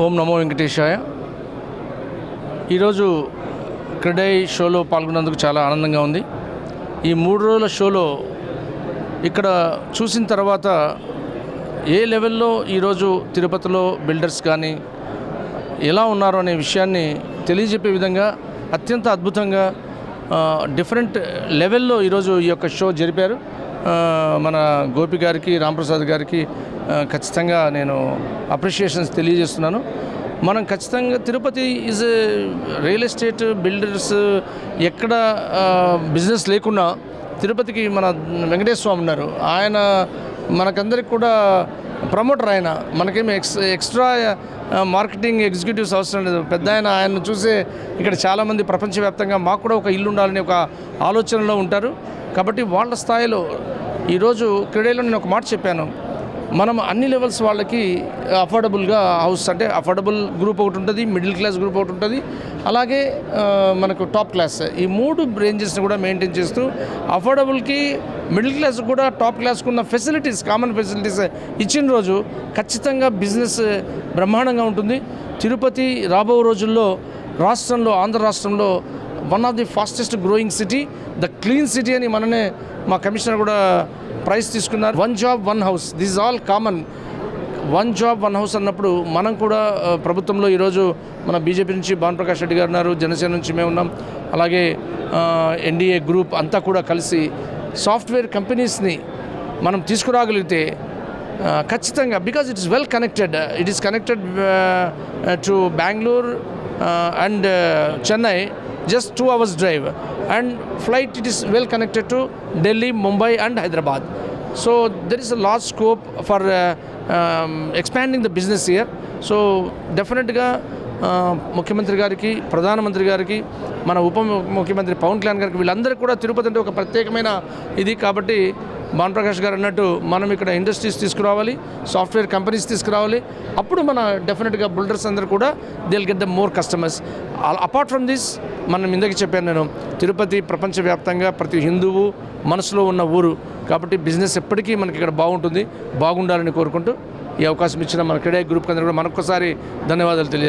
ఓం నమో వెంకటేశాయ. ఈరోజు క్రెడై షోలో పాల్గొన్నందుకు చాలా ఆనందంగా ఉంది. ఈ 3 రోజుల షోలో ఇక్కడ చూసిన తర్వాత ఏ లెవెల్లో ఈరోజు తిరుపతిలో బిల్డర్స్ కానీ ఎలా ఉన్నారు అనే విషయాన్ని తెలియజెప్పే విధంగా అత్యంత అద్భుతంగా డిఫరెంట్ లెవెల్లో ఈరోజు ఈ యొక్క షో జరిపారు. మన గోపి గారికి, రాంప్రసాద్ గారికి ఖచ్చితంగా నేను అప్రిషియేషన్స్ తెలియజేస్తున్నాను. మనం ఖచ్చితంగా Tirupati is real estate builders ఎక్కడ బిజినెస్ లేకున్నా తిరుపతికి మన వెంకటేశ్వర స్వామి ఉన్నారు. ఆయన మనకందరికి కూడా ప్రమోటర్. ఆయన మనకేమి ఎక్స్ట్రా మార్కెటింగ్ ఎగ్జిక్యూటివ్స్ అవసరం లేదు. పెద్ద ఆయన్ని చూసే ఇక్కడ చాలామంది ప్రపంచవ్యాప్తంగా మాకు కూడా ఒక ఇల్లు ఉండాలని ఒక ఆలోచనలో ఉంటారు. కాబట్టి వాళ్ళ స్థాయిలో ఈరోజు క్రీడలో నేను ఒక మాట చెప్పాను, మనం అన్ని లెవెల్స్ వాళ్ళకి అఫోర్డబుల్గా హౌస్, అంటే అఫోర్డబుల్ గ్రూప్ ఒకటి ఉంటుంది, మిడిల్ క్లాస్ గ్రూప్ ఒకటి ఉంటుంది, అలాగే మనకు టాప్ క్లాస్, ఈ 3 రేంజెస్ని కూడా మెయింటైన్ చేస్తూ అఫోర్డబుల్కి, మిడిల్ క్లాస్ కూడా టాప్ క్లాస్కి ఉన్న ఫెసిలిటీస్, కామన్ ఫెసిలిటీస్ ఇచ్చిన రోజు ఖచ్చితంగా బిజినెస్ బ్రహ్మాండంగా ఉంటుంది. తిరుపతి రాబో రోజుల్లో రాష్ట్రంలో, ఆంధ్ర రాష్ట్రంలో one of the fastest growing city, the clean city అని మననే మా కమిషనర్ కూడా ప్రైజ్ తీసుకున్నారు. 1 job 1 house, this all common. 1 job 1 house అన్నప్పుడు మనం కూడా ప్రభుత్వంలో ఈరోజు మన బీజేపీ నుంచి భానుప్రకాష్ రెడ్డి గారు ఉన్నారు, జనసేన నుంచి మేము ఉన్నాం, అలాగే ఎన్డీఏ గ్రూప్ అంతా కూడా కలిసి సాఫ్ట్వేర్ కంపెనీస్ని మనం తీసుకురాగలిగితే ఖచ్చితంగా, because it is well connected, it is connected to Bengaluru and Chennai, just 2 hours drive, and flight it is well connected to Delhi, Mumbai and Hyderabad. So there is a large scope for expanding the business here. So definitely ముఖ్యమంత్రి గారికి, ప్రధానమంత్రి గారికి, మన ఉప ముఖ్యమంత్రి పవన్ కళ్యాణ్ గారికి, వీళ్ళందరికీ కూడా తిరుపతి అంటే ఒక ప్రత్యేకమైన ఇది. కాబట్టి భానుప్రకాష్ గారు అన్నట్టు మనం ఇక్కడ ఇండస్ట్రీస్ తీసుకురావాలి, సాఫ్ట్వేర్ కంపెనీస్ తీసుకురావాలి. అప్పుడు మన డెఫినెట్గా బిల్డర్స్ అందరూ కూడా they will get the more customers. Apart from this, మనం ఇందాక చెప్పాను నేను, తిరుపతి ప్రపంచవ్యాప్తంగా ప్రతి హిందువు మనసులో ఉన్న ఊరు. కాబట్టి బిజినెస్ ఎప్పటికీ మనకి ఇక్కడ బాగుంటుంది, బాగుండాలని కోరుకుంటూ ఈ అవకాశం ఇచ్చిన మన క్రీడా గ్రూప్ అందరూ కూడా మరొకసారి ధన్యవాదాలు తెలియజేస్తున్నాను.